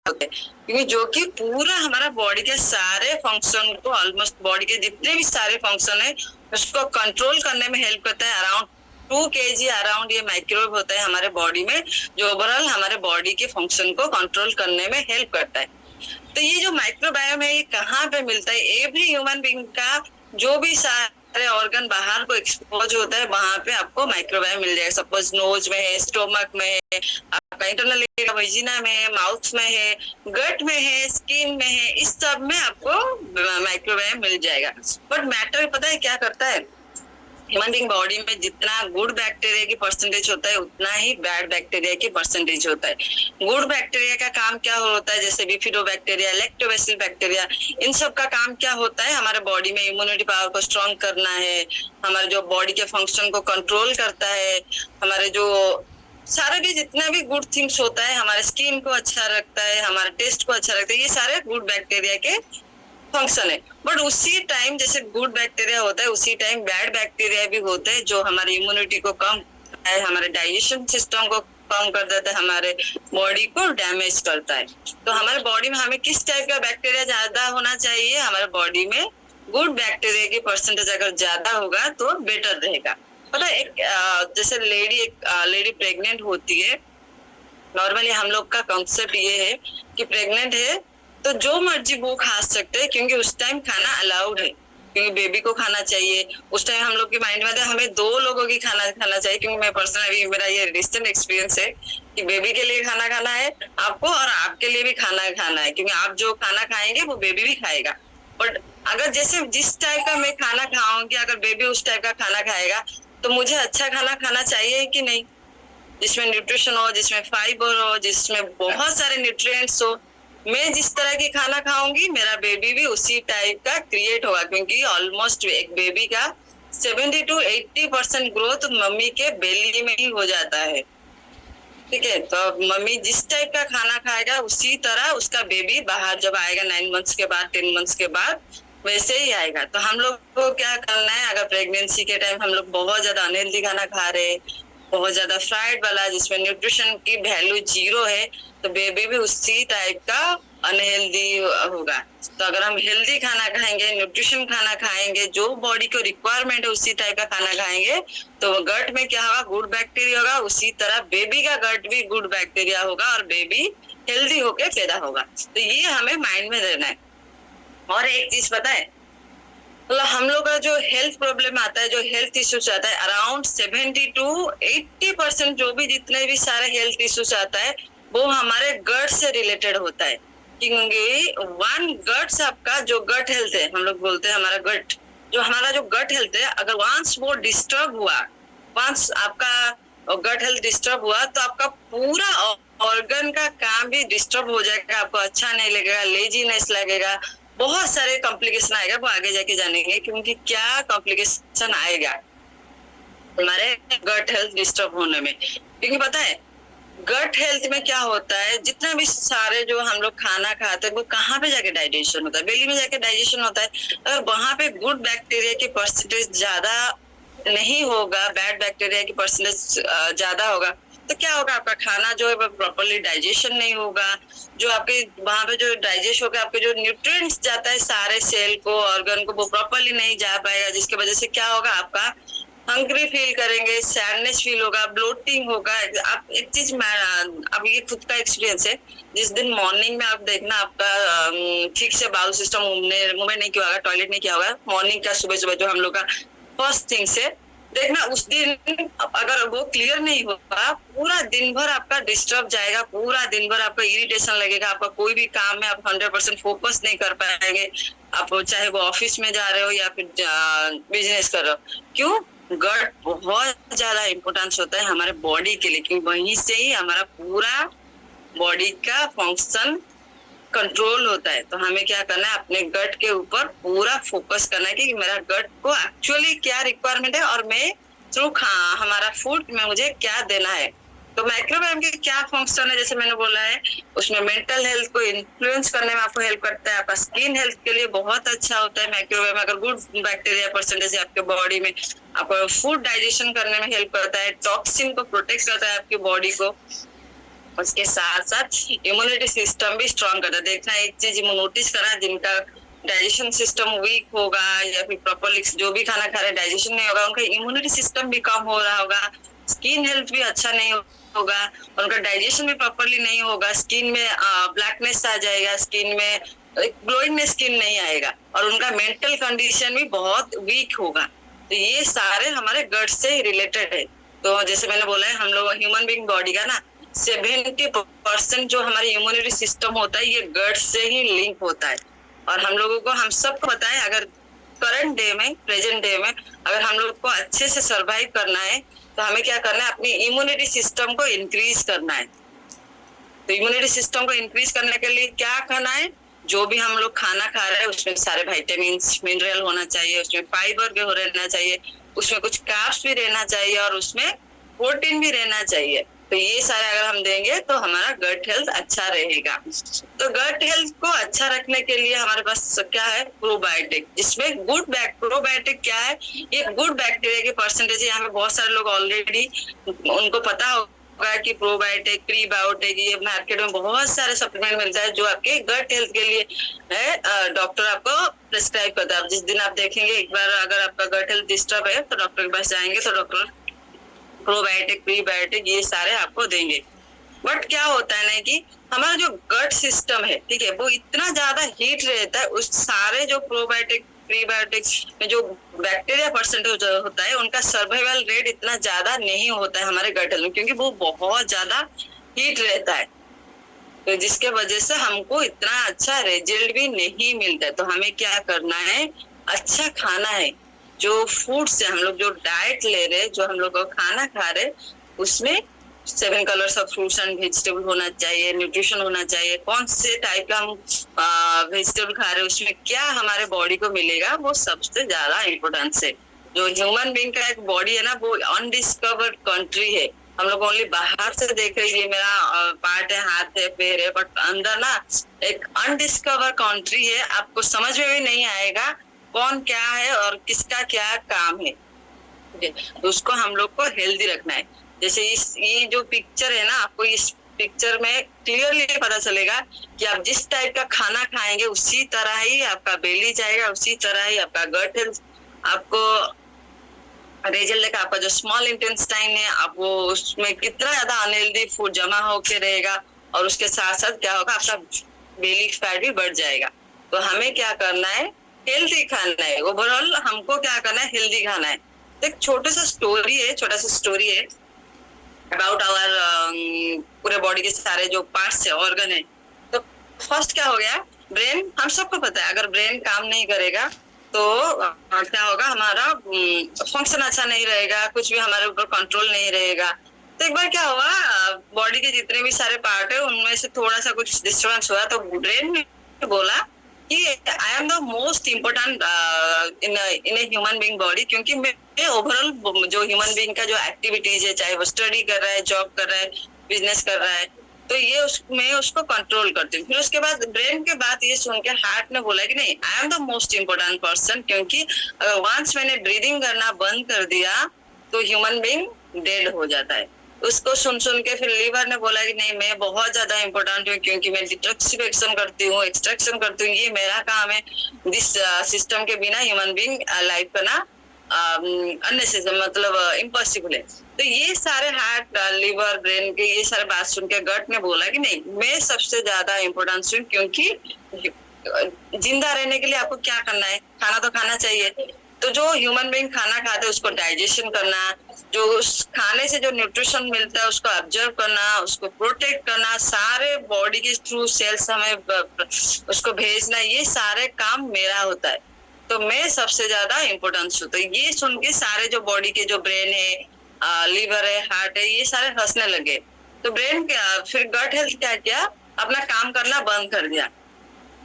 होते हैं, क्योंकि जो कि पूरा हमारा बॉडी के सारे फंक्शन को, ऑलमोस्ट बॉडी के जितने भी सारे फंक्शन है उसको कंट्रोल करने में हेल्प करता है। अराउंड 2 kg अराउंड ये माइक्रोवेव होता है हमारे बॉडी में, जो ओवरऑल हमारे बॉडी के फंक्शन को कंट्रोल करने में हेल्प करता है। तो ये जो माइक्रोबायोम है ये कहाँ पे मिलता है? एवरी ह्यूमन बीइंग का जो भी सारे ऑर्गन बाहर को एक्सपोज होता है वहां पे आपको माइक्रोबायोम मिल जाएगा। सपोज नोज में है, स्टोमक में है, आपका इंटरनल वेजिना में है, माउथ में है, गट में है, स्किन में है, इस सब में आपको माइक्रोबायोम मिल जाएगा। बट मैटर पता है क्या करता है? ह्यूमन बीइंग बॉडी में जितना गुड बैक्टीरिया की परसेंटेज होता है उतना ही बैड बैक्टीरिया की परसेंटेज होता है। गुड बैक्टीरिया का काम क्या होता है? जैसे बिफिडोबैक्टीरिया, लैक्टोबैसिल बैक्टीरिया, इन सब का काम क्या होता है? हमारे बॉडी में इम्यूनिटी पावर को स्ट्रॉन्ग करना है, हमारे जो बॉडी के फंक्शन को कंट्रोल करता है, हमारे जो सारे भी जितना भी गुड थिंग्स होता है, हमारे स्किन को अच्छा रखता है, हमारे टेस्ट को अच्छा रखता है, ये सारे गुड बैक्टीरिया के फंक्शन है। बट उसी टाइम जैसे गुड बैक्टीरिया होता है उसी टाइम बैड बैक्टीरिया भी होते हैं जो हमारी इम्यूनिटी को कम करता है, हमारे डाइजेशन सिस्टम को कम कर देता है, हमारे बॉडी को डैमेज करता है। तो हमारे बॉडी में हमें किस टाइप का बैक्टीरिया ज्यादा होना चाहिए? हमारे बॉडी में गुड बैक्टीरिया की परसेंटेज अगर ज्यादा होगा तो बेटर रहेगा। पता है जैसे लेडी प्रेग्नेंट होती है, नॉर्मली हम लोग का कॉन्सेप्ट ये है कि प्रेग्नेंट है तो जो मर्जी वो खा सकते हैं, क्योंकि उस टाइम खाना अलाउड है, क्योंकि बेबी को खाना चाहिए। उस टाइम हम लोग के माइंड में हमें 2 लोगों की खाना खाना चाहिए, क्योंकि मैं पर्सनली मेरा ये रिसेंट एक्सपीरियंस है कि बेबी के लिए खाना खाना है आपको और आपके लिए भी खाना खाना है, क्योंकि आप जो खाना खाएंगे वो बेबी भी खाएगा। बट अगर जैसे जिस टाइप का मैं खाना खाऊंगी, अगर बेबी उस टाइप का खाना खाएगा तो मुझे अच्छा खाना खाना चाहिए कि नहीं, जिसमें न्यूट्रिशन हो, जिसमें फाइबर हो, जिसमें बहुत सारे न्यूट्रिएंट्स हो। मैं जिस तरह की खाना खाऊंगी मेरा बेबी भी उसी टाइप का क्रिएट होगा, क्योंकि ऑलमोस्ट एक बेबी का 70 to 80% ग्रोथ मम्मी के बेली में ही हो जाता है। ठीक है, तो मम्मी जिस टाइप का खाना खाएगा उसी तरह उसका बेबी बाहर जब आएगा 9 मंथ्स के बाद, 10 मंथ्स के बाद वैसे ही आएगा। तो हम लोग को क्या करना है? अगर प्रेगनेंसी के टाइम हम लोग बहुत ज्यादा अनहेल्दी खाना खा रहे हैं, बहुत ज्यादा फ्राइड वाला जिसमें न्यूट्रिशन की वैल्यू 0 है, तो बेबी भी उसी टाइप का अनहेल्दी होगा। तो अगर हम हेल्दी खाना खाएंगे, न्यूट्रिशन खाना खाएंगे, जो बॉडी को रिक्वायरमेंट है उसी टाइप का खाना खाएंगे, तो गट में क्या होगा? गुड बैक्टीरिया होगा। उसी तरह बेबी का गट भी गुड बैक्टीरिया होगा और बेबी हेल्दी होके पैदा होगा। तो ये हमें माइंड में रहना है। और एक चीज पता है, मतलब हम लोग का जो हेल्थ प्रॉब्लम आता है, जो हेल्थ इश्यूज आता है, अराउंड 70 to 80% जो भी जितने भी सारे हेल्थ इश्यूज आता है वो हमारे गट से रिलेटेड होता है। क्योंकि वन गट्स आपका जो गट हेल्थ है, हम लोग बोलते हैं हमारा गट, जो हमारा जो गट हेल्थ है, अगर वंस वो डिस्टर्ब हुआ, वंस आपका गट हेल्थ डिस्टर्ब हुआ तो आपका पूरा ऑर्गन का काम भी डिस्टर्ब हो जाएगा। आपको अच्छा नहीं लगेगा, लेजीनेस लगेगा, बहुत सारे कॉम्प्लिकेशन आएगा, वो आगे जाके जानेंगे क्योंकि क्या कॉम्प्लिकेशन आएगा हमारे गट हेल्थ डिस्टर्ब होने में। क्योंकि पता है गट हेल्थ में क्या होता है, जितना भी सारे जो हम लोग खाना खाते हैं वो कहाँ पे जाके डाइजेशन होता है? बेली में जाके डाइजेशन होता है। अगर वहां पे गुड बैक्टीरिया की परसेंटेज ज्यादा नहीं होगा, बैड बैक्टीरिया की परसेंटेज ज्यादा होगा, तो क्या होगा? आपका खाना जो है वो प्रॉपरली डाइजेशन नहीं होगा। जो आपके वहां पे जो डाइजेस्ट होगा, आपके जो न्यूट्रिएंट्स जाता है सारे सेल को, ऑर्गन को, वो प्रॉपरली नहीं जा पाएगा, जिसकी वजह से क्या होगा? आपका हंग्री फील करेंगे, सैडनेस फील होगा, ब्लोटिंग होगा। आप एक चीज, अब ये खुद का एक्सपीरियंस है, जिस दिन मॉर्निंग में आप देखना आपका ठीक से बाउल सिस्टम मुंह में नहीं किया होगा, टॉयलेट नहीं किया होगा, मॉर्निंग का सुबह सुबह जो हम लोग का फर्स्ट थिंग से देखना, उस दिन अगर वो क्लियर नहीं होगा पूरा दिन भर आपका डिस्टर्ब जाएगा, पूरा दिन भर आपका इरिटेशन लगेगा, आपका कोई भी काम में आप 100% फोकस नहीं कर पाएंगे। आप चाहे वो ऑफिस में जा रहे हो या फिर बिजनेस कर रहे हो। क्यों? गट बहुत ज्यादा इम्पोर्टेंस होता है हमारे बॉडी के लिए, क्योंकि वहीं से ही हमारा पूरा बॉडी का फंक्शन कंट्रोल होता है। तो हमें क्या करना है? अपने गट के ऊपर पूरा फोकस करना है कि मेरा गट को एक्चुअली क्या रिक्वायरमेंट है और मैं थ्रू हमारा फूड में मुझे क्या देना है। तो माइक्रोबायोम के क्या फंक्शन है, जैसे मैंने बोला है, उसमें मेंटल हेल्थ को इन्फ्लुएंस करने में आपको हेल्प करता है। आपका स्किन हेल्थ के लिए बहुत अच्छा होता है माइक्रोबायोम। अगर गुड बैक्टीरिया परसेंटेज है आपके बॉडी में, आपको फूड डाइजेशन करने में हेल्प करता है, टॉक्सिन को प्रोटेक्ट करता है आपकी बॉडी को। उसके साथ साथ इम्यूनिटी सिस्टम भी स्ट्रांग करता है। देखना एक चीज नोटिस करा, जिनका डाइजेशन सिस्टम वीक होगा या फिर प्रॉपरली जो भी खाना खा रहे डाइजेशन नहीं होगा, उनका इम्यूनिटी सिस्टम भी कम हो रहा होगा, स्किन हेल्थ भी अच्छा नहीं होगा, उनका डाइजेशन भी प्रॉपरली नहीं होगा, स्किन में ब्लैकनेस आ जाएगा, स्किन में ग्लोइंगनेस स्किन नहीं आएगा, और उनका मेंटल कंडीशन भी बहुत वीक होगा। तो ये सारे हमारे गट से रिलेटेड है। तो जैसे मैंने बोला है, हम लोग ह्यूमन बीइंग बॉडी का ना 70% जो हमारी इम्यूनिटी सिस्टम होता है ये गट से ही लिंक होता है। और हम लोगों को, हम सबको पता है, अगर करंट डे में, प्रेजेंट डे में अगर हम लोग को अच्छे से सरवाइव करना है तो हमें क्या करना है, अपनी इम्यूनिटी सिस्टम को इंक्रीज करना है। तो इम्यूनिटी सिस्टम को इंक्रीज करने के लिए क्या करना है, जो भी हम लोग खाना खा रहे हैं उसमें सारे विटामिन मिनरल होना चाहिए, उसमें फाइबर भी रहना चाहिए, उसमें कुछ कार्ब्स भी रहना चाहिए, और उसमें प्रोटीन भी रहना चाहिए। तो ये सारे अगर हम देंगे तो हमारा गट हेल्थ अच्छा रहेगा। तो गट हेल्थ को अच्छा रखने के लिए हमारे पास क्या है, प्रोबायोटिक, जिसमें प्रोबायोटिक क्या है, ये गुड बैक्टीरिया की परसेंटेज है। यहाँ पे बहुत सारे लोग ऑलरेडी उनको पता होगा कि प्रोबायोटिक, प्रीबायोटिक, ये मार्केट में बहुत सारे सप्लीमेंट मिलता है जो आपके गट हेल्थ के लिए है, डॉक्टर आपको प्रिस्क्राइब करता है। जिस दिन आप देखेंगे एक बार अगर आपका गट हेल्थ डिस्टर्ब है तो डॉक्टर के पास जाएंगे तो डॉक्टर प्रोबायोटिक, प्रीबायोटिक ये सारे आपको देंगे। बट क्या होता है ना कि हमारा जो गट सिस्टम है, ठीक है, वो इतना ज्यादा हीट रहता है, उस सारे जो प्रोबायोटिक, प्रीबायोटिक्स में जो बैक्टीरिया परसेंटेज होता है उनका सर्वाइवल रेट इतना ज्यादा नहीं होता है हमारे गट में, क्योंकि वो बहुत ज्यादा हीट रहता है। तो जिसके वजह से हमको इतना अच्छा रिजल्ट भी नहीं मिलता है। तो हमें क्या करना है, अच्छा खाना है, जो फूड से हम लोग जो डाइट ले रहे, जो हम लोग खाना खा रहे, उसमें 7 colours of fruits and vegetable होना चाहिए, न्यूट्रिशन होना चाहिए, कौन से टाइप का हम वेजिटेबल खा रहे हैं, उसमें क्या हमारे बॉडी को मिलेगा, वो सबसे ज्यादा इम्पोर्टेंस है। जो ह्यूमन बीइंग का एक बॉडी है ना, वो अनडिस्कवर्ड कंट्री है। हम लोग ओनली बाहर से देख रहे हैं, मेरा पार्ट है, हाथ है, पैर है, बट अंदर ना एक अनडिस्कवर कंट्री है। आपको समझ में भी नहीं आएगा कौन क्या है और किसका क्या काम है। तो उसको हम लोग को हेल्दी रखना है। जैसे ये जो पिक्चर है ना, आपको इस पिक्चर में क्लियरली पता चलेगा कि आप जिस टाइप का खाना खाएंगे उसी तरह ही आपका बेली जाएगा, उसी तरह ही आपका गट हेल्थ आपको रिजल्ट देगा। आपका जो स्मॉल इंटेस्टाइन है, आप वो उसमें कितना ज्यादा अनहेल्दी फूड जमा होके रहेगा, और उसके साथ साथ क्या होगा, आपका बेली फैट भी बढ़ जाएगा। तो हमें क्या करना है, हेल्दी खाना है। ओवरऑल हमको क्या करना है, हेल्दी खाना है। एक छोटा सा स्टोरी है अबाउट आवर पूरे बॉडी के सारे जो पार्ट्स है, ऑर्गन है। तो फर्स्ट क्या हो गया, ब्रेन। हम सबको पता है अगर ब्रेन काम नहीं करेगा तो क्या होगा, हमारा फंक्शन अच्छा नहीं रहेगा, कुछ भी हमारे ऊपर कंट्रोल नहीं रहेगा। तो एक बार क्या हुआ, बॉडी के जितने भी सारे पार्ट है उनमें से थोड़ा सा कुछ डिस्टर्बेंस हुआ, तो ब्रेन ने बोला कि I am the most important in a human being body, क्योंकि मैं ओवरऑल जो ह्यूमन बीइंग का जो एक्टिविटीज है, चाहे वो स्टडी कर रहा है, जॉब कर रहा है, बिजनेस कर रहा है, तो ये मैं उसको कंट्रोल करती हूँ। फिर उसके बाद ब्रेन के बात ये सुन के हार्ट ने बोला कि नहीं, I am the most important person, क्योंकि अगर वंस मैंने ब्रीदिंग करना बंद कर दिया तो ह्यूमन बीइंग डेड हो जाता है। उसको सुन के फिर लीवर ने बोला कि नहीं, मैं बहुत ज्यादा इम्पोर्टेंट हूँ, क्योंकि मैं डिटॉक्सिफिकेशन करती हूँ, एक्सट्रैक्शन करती हूँ, ये मेरा काम है। दिस सिस्टम के बिना ह्यूमन बीइंग लाइफ करना अननेसेसरी, मतलब इम्पॉसिबल है। तो ये सारे हार्ट, लिवर, ब्रेन के ये सारे बात सुन के गट ने बोला कि नहीं, मैं सबसे ज्यादा इम्पोर्टेंस हूँ, क्योंकि जिंदा रहने के लिए आपको क्या करना है, खाना तो खाना चाहिए। तो जो ह्यूमन बीइंग खाना खाते हैं उसको डाइजेशन करना, जो उस खाने से जो न्यूट्रिशन मिलता है उसको ऑब्जर्व करना, उसको प्रोटेक्ट करना, सारे बॉडी के थ्रू सेल्स हमें उसको भेजना, ये सारे काम मेरा होता है। तो मैं सबसे ज्यादा इम्पोर्टेंस हूँ। तो ये सुन के सारे जो बॉडी के जो ब्रेन है, लीवर है, हार्ट है, ये सारे हंसने लगे। तो ब्रेन क्या, फिर गट हेल्थ क्या किया, अपना काम करना बंद कर दिया।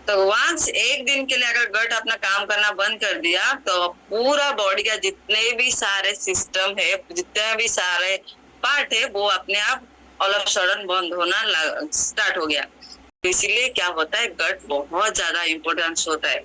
तो वंस एक दिन के लिए अगर गट अपना काम करना बंद कर दिया तो पूरा बॉडी का जितने भी सारे सिस्टम है, जितने भी सारे पार्ट है, वो अपने आप ऑल ऑफ सडन बंद होना स्टार्ट हो गया। तो इसीलिए क्या होता है, गट बहुत ज्यादा इम्पोर्टेंस होता है।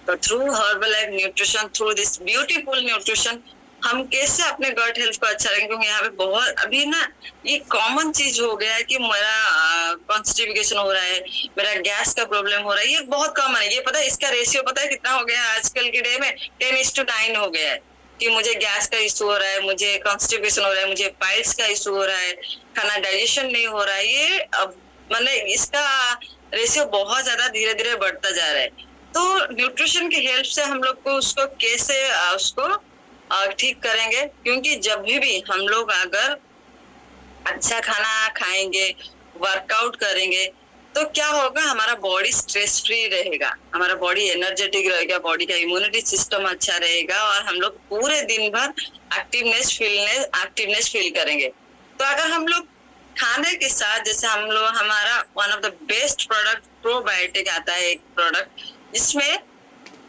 तो through herbal life nutrition, through this beautiful nutrition, हम कैसे अपने गट हेल्थ को अच्छा रखेंगे, क्योंकि यहाँ पे बहुत अभी ना ये कॉमन चीज हो गया है कि मेरा कॉन्स्टिपेशन हो रहा है, मेरा गैस का प्रॉब्लम हो रहा है, ये बहुत कॉमन है। ये पता है इसका रेशियो पता है कितना हो गया है आजकल के डे में? 10:9 हो गया है कि मुझे गैस का इशू हो रहा है, मुझे कॉन्स्टिपेशन हो रहा है, मुझे पाइल्स का इशू हो रहा है, खाना डाइजेशन नहीं हो रहा है। ये अब मतलब इसका रेशियो बहुत ज्यादा धीरे धीरे बढ़ता जा रहा है। तो न्यूट्रिशन की हेल्प से हम लोग को उसको कैसे उसको ठीक करेंगे, क्योंकि जब भी हम लोग अगर अच्छा खाना खाएंगे, वर्कआउट करेंगे, तो क्या होगा, हमारा बॉडी स्ट्रेस फ्री रहेगा, हमारा बॉडी एनर्जेटिक रहेगा, बॉडी का इम्यूनिटी सिस्टम अच्छा रहेगा और हम लोग पूरे दिन भर एक्टिवनेस फील करेंगे। तो अगर हम लोग खाने के साथ जैसे हम लोग हमारा one of the best product probiotic आता है, एक प्रोडक्ट जिसमें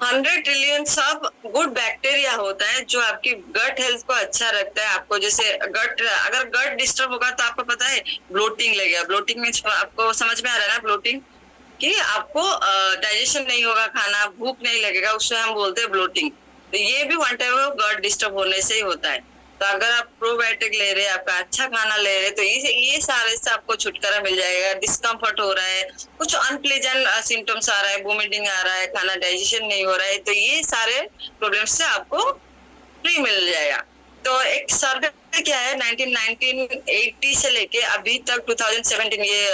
100 ट्रिलियन सब गुड बैक्टीरिया होता है जो आपकी गट हेल्थ को अच्छा रखता है। आपको जैसे अगर गट डिस्टर्ब होगा तो आपको पता है ब्लोटिंग लगेगा। ब्लोटिंग में आपको समझ में आ रहा है ना, ब्लोटिंग कि आपको डाइजेशन नहीं होगा, खाना भूख नहीं लगेगा, उससे हम बोलते हैं ब्लोटिंग। तो ये भी one type of gut disturb होने से ही होता है। तो अगर आप प्रोबायोटिक ले रहे हैं, आपका अच्छा खाना ले रहे हैं, तो ये सारे से आपको छुटकारा मिल जाएगा। डिस्कम्फर्ट हो रहा है, कुछ अनप्लेजेंट सिम्टम्स आ रहा है, वोमिटिंग आ रहा है, खाना डाइजेशन नहीं हो रहा है, तो ये सारे प्रॉब्लम से आपको फ्री मिल जाएगा। तो एक सर्वे क्या है 1980 से लेके अभी तक 2017, ये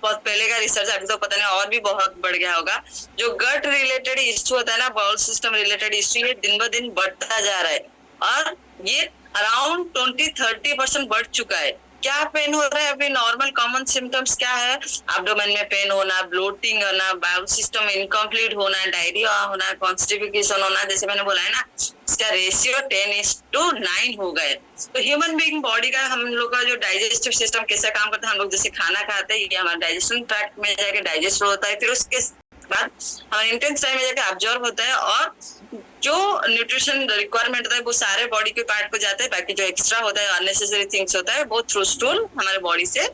बहुत पहले का रिसर्च, अभी तो पता नहीं और भी बहुत बढ़ गया होगा। जो गट रिलेटेड इश्यू होता है ना, बाउल सिस्टम रिलेटेड इश्यू, ये दिन ब दिन बढ़ता जा रहा है और ये अराउंड 20-30% बढ़ चुका है। क्या पेन हो रहा है अभी? नॉर्मल कॉमन सिम्टम्स क्या है? एब्डोमेन में पेन होना, ब्लोटिंग होना, बाउल सिस्टम इनकम्प्लीट होना, डायरिया होना, कॉन्स्टिपेशन होना, जैसे मैंने बोला है ना, इसका रेशियो 10:9 हो गए। तो ह्यूमन बीइंग बॉडी का, हम लोग का जो डाइजेस्टिव सिस्टम कैसे काम करता है, हम लोग जैसे खाना खाते हैं, ये हमारा डाइजेशन ट्रैक्ट में जाके डाइजेस्ट होता है, फिर उसके बाद हमारे इंटेंस टाइम में जाके ऑब्जर्व होता है और जो न्यूट्रिशन रिक्वायरमेंट होता है वो सारे बॉडी के पार्ट को जाता है। बाकी जो एक्स्ट्रा होता है, अननेसेसरी थिंग्स होता है, वो थ्रू स्टूल हमारे बॉडी से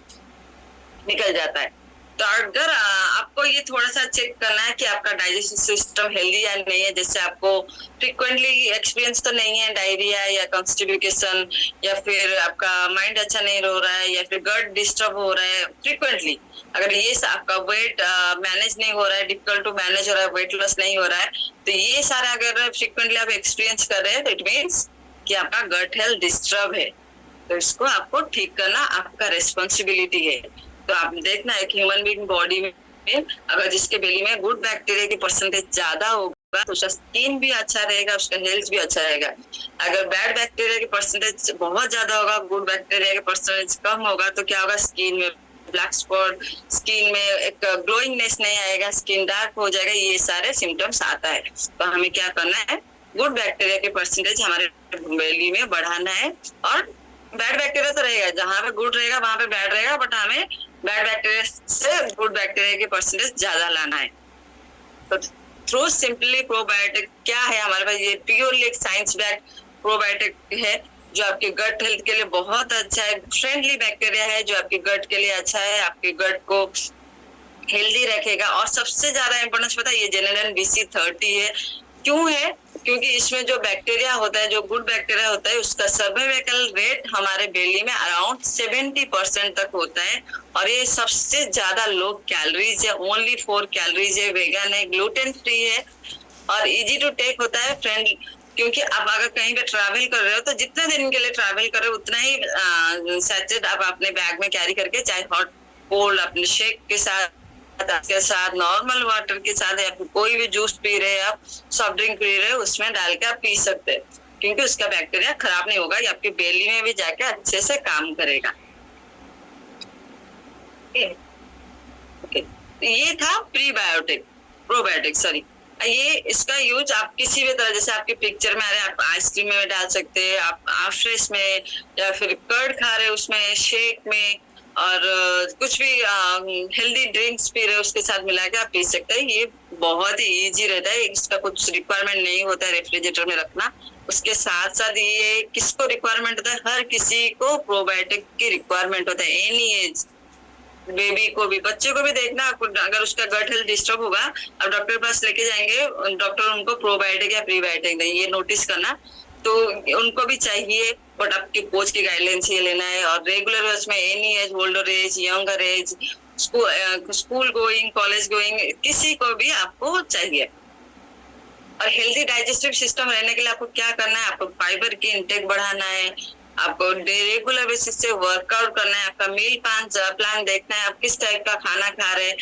निकल जाता है। तो अगर आपको ये थोड़ा सा चेक करना है कि आपका डाइजेस्टिव सिस्टम हेल्दी या नहीं है, जैसे आपको फ्रिक्वेंटली एक्सपीरियंस तो नहीं है डायरिया या कॉन्स्टिपेशन, या फिर आपका माइंड अच्छा नहीं हो रहा है, या फिर गट डिस्टर्ब हो रहा है फ्रिक्वेंटली, अगर ये आपका वेट मैनेज नहीं हो रहा है, डिफिकल्ट टू मैनेज हो रहा है, वेट लॉस नहीं हो रहा है, तो ये सारा अगर फ्रिक्वेंटली आप एक्सपीरियंस कर रहे हैं, तो इट मीन्स कि आपका गट हेल्थ डिस्टर्ब है। तो इसको आपको ठीक करना आपका रेस्पॉन्सिबिलिटी है। तो आप देखना है कि ह्यूमन बीइंग बॉडी में अगर जिसके बेली में गुड बैक्टीरिया की परसेंटेज ज्यादा होगा तो उसका स्किन भी अच्छा रहेगा, उसका हेल्थ भी अच्छा रहेगा। अगर बैड बैक्टीरिया की परसेंटेज बहुत ज्यादा होगा, गुड बैक्टीरिया की परसेंटेज कम होगा, तो क्या होगा, स्किन में ब्लैक स्पॉट, स्किन में एक ग्लोइंगनेस नहीं आएगा, स्किन डार्क हो जाएगा, ये सारे सिम्टम्स आता है। तो हमें क्या करना है, गुड बैक्टीरिया की परसेंटेज हमारे बेली में बढ़ाना है। और बैड बैक्टीरिया तो रहेगा, जहाँ पे गुड रहेगा वहां पे बैड रहेगा, बट हमें बैड बैक्टीरिया से गुड बैक्टीरिया की परसेंटेज ज्यादा लाना है। तो थ्रू सिंपली प्रोबायोटिक क्या है हमारे पास, ये प्योरली एक साइंस बैक प्रोबायोटिक है जो आपके गट हेल्थ के लिए बहुत अच्छा है। फ्रेंडली बैक्टीरिया है जो आपके गट के लिए अच्छा है, आपके गट को हेल्दी रखेगा। और सबसे ज्यादा इंपोर्टेंस पता है, ये जेनेरल BC30 है। क्यों है? क्योंकि इसमें जो बैक्टीरिया होता है, जो गुड बैक्टीरिया होता है, उसका सर्वाइवल रेट हमारे बेली में अराउंड 70% तक होता है। और ये सबसे ज्यादा लो कैलोरीज है, ओनली 4 कैलोरीज है, वेगन है, ग्लूटेन फ्री है और इजी टू टेक होता है फ्रेंड। क्योंकि आप अगर कहीं पे ट्रैवल कर रहे हो तो जितने दिन के लिए ट्रैवल कर रहे हो उतना ही सैचेट आप अपने बैग में कैरी करके, चाहे हॉट कोल्ड अपने शेक के साथ नॉर्मल वाटर के साथ, या फिर कोई भी जूस पी रहे हैं आप, सॉफ्ट ड्रिंक पी रहे हैं, उसमें डाल के आप पी सकते हैं, क्योंकि उसका बैक्टीरिया खराब नहीं होगा, ये आपकी बेली में भी जाके अच्छे से काम करेगा। ओके, ये था प्रीबायोटिक प्रोबायोटिक सॉरी। ये इसका यूज आप किसी भी तरह, जैसे आपके पिक्चर में आ रहे हैं, आप आइसक्रीम में डाल सकते हैं, आप आफ्रेश में, या फिर कर्ड खा रहे हैं उसमें, शेक में, और कुछ भी हेल्दी ड्रिंक्स पी रहे उसके साथ मिला के आप पी सकते हैं। ये बहुत ही इजी रहता है, इसका कुछ रिक्वायरमेंट नहीं होता है रेफ्रिजरेटर में रखना। उसके साथ साथ ये किसको रिक्वायरमेंट होता है, हर किसी को प्रोबायोटिक की रिक्वायरमेंट होता है, एनी एज, बेबी को भी, बच्चे को भी। देखना अगर उसका गट हेल्थ डिस्टर्ब होगा, अब डॉक्टर के पास लेके जाएंगे, डॉक्टर उनको प्रोबायोटिक या प्रीबायोटिक देंगे, ये नोटिस करना। तो उनको भी चाहिए, बट आपकी कोच की गाइडलाइंस ये लेना है। और रेगुलर उसमें any as, older age, younger age, school going, college going, किसी को भी आपको चाहिए। और हेल्दी डाइजेस्टिव सिस्टम रहने के लिए आपको क्या करना है, आपको फाइबर की इंटेक बढ़ाना है, आपको रेगुलर बेसिस से वर्कआउट करना है, आपका मील प्लान देखना है, आप किस टाइप का खाना खा रहे हैं,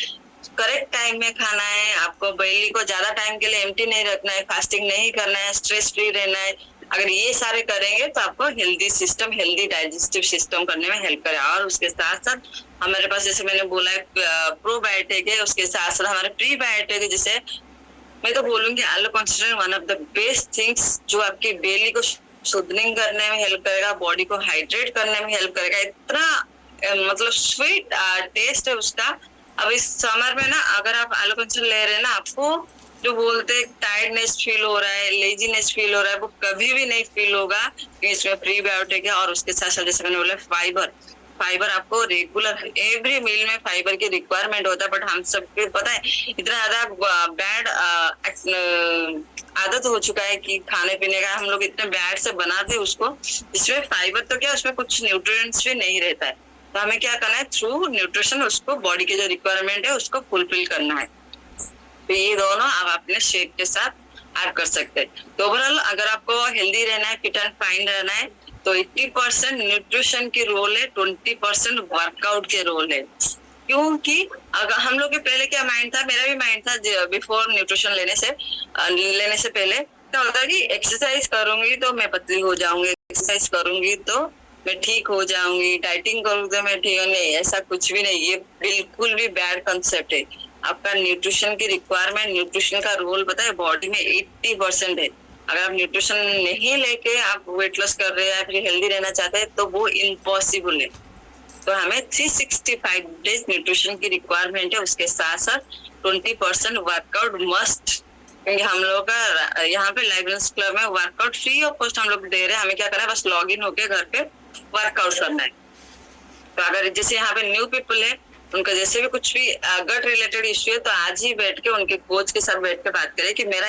करेक्ट टाइम में खाना है, आपको बेली को ज्यादा टाइम के लिए एम्प्टी नहीं रखना है, फास्टिंग नहीं करना है, स्ट्रेस फ्री रहना है। अगर ये सारे करेंगे तो आपको healthy system, healthy digestive system करने में हेल्प करेगा। और उसके साथ साथ हमारे पास, जैसे मैंने बोला, प्रोबायोटिक है, उसके साथ साथ हमारे प्रीबायोटिक है। जैसे मैं तो बोलूंगी आलू consider one of the best things, जो आपकी बेली को शुद्धनिंग करने में हेल्प करेगा, बॉडी को हाइड्रेट करने में हेल्प करेगा। इतना मतलब स्वीट टेस्ट है उसका। अब इस समर में ना, अगर आप आलू कंसिडर ले रहे हैं ना, आपको जो बोलते टायर्डनेस फील हो रहा है, लेजीनेस फील हो रहा है, वो कभी भी नहीं फील होगा, क्योंकि इसमें प्रीबायोटिक है। और उसके साथ साथ जैसे मैंने बोला फाइबर, फाइबर आपको रेगुलर एवरी मील में फाइबर की रिक्वायरमेंट होता है। बट हम सबको पता है इतना ज्यादा बैड आदत हो चुका है कि खाने पीने का हम लोग इतने बैड से बनाते हैं उसको, इसमें फाइबर तो क्या, उसमें कुछ न्यूट्रिएंट्स भी नहीं रहता है। तो हमें क्या करना है, थ्रू न्यूट्रिशन उसको बॉडी की जो रिक्वायरमेंट है उसको फुलफिल करना है। तो ये दोनों आप अपने शेक के साथ ऐड कर सकते हैं। तो ओवरऑल अगर आपको हेल्दी रहना है, फिट एंड फाइन रहना है, तो 80% न्यूट्रिशन की रोल है, 20% वर्कआउट के रोल है। क्योंकि अगर हम लोग के पहले क्या माइंड था, मेरा भी माइंड था बिफोर न्यूट्रिशन लेने से पहले क्या होता है कि एक्सरसाइज करूंगी तो मैं पतली हो जाऊंगी, एक्सरसाइज करूंगी तो मैं ठीक हो जाऊंगी, डाइटिंग करूंगी तो मैं ठीक हो। नहीं, ऐसा कुछ भी नहीं, ये बिल्कुल भी बैड कंसेप्ट है। आपका न्यूट्रिशन की रिक्वायरमेंट, न्यूट्रिशन का रोल पता है बॉडी में 80% है। अगर आप न्यूट्रिशन नहीं लेके आप वेट लॉस कर रहे हैं या फिर हेल्दी रहना चाहते हैं तो वो इम्पॉसिबल है। तो हमें 365 डेज न्यूट्रिशन की रिक्वायरमेंट है। उसके साथ साथ 20% वर्कआउट मस्ट, क्योंकि हम लोग का यहाँ पे लाइब्रेंस क्लब में वर्कआउट फ्री ऑफ कॉस्ट हम लोग दे रहे हैं। हमें क्या करना है, बस लॉग इन होके घर पे वर्कआउट करना है। तो अगर जैसे यहाँ पे न्यू पीपल है, उनका जैसे भी कुछ भी गट रिलेटेड इश्यू है, तो आज ही बैठ के उनके कोच के साथ बैठ के बात करें कि मेरा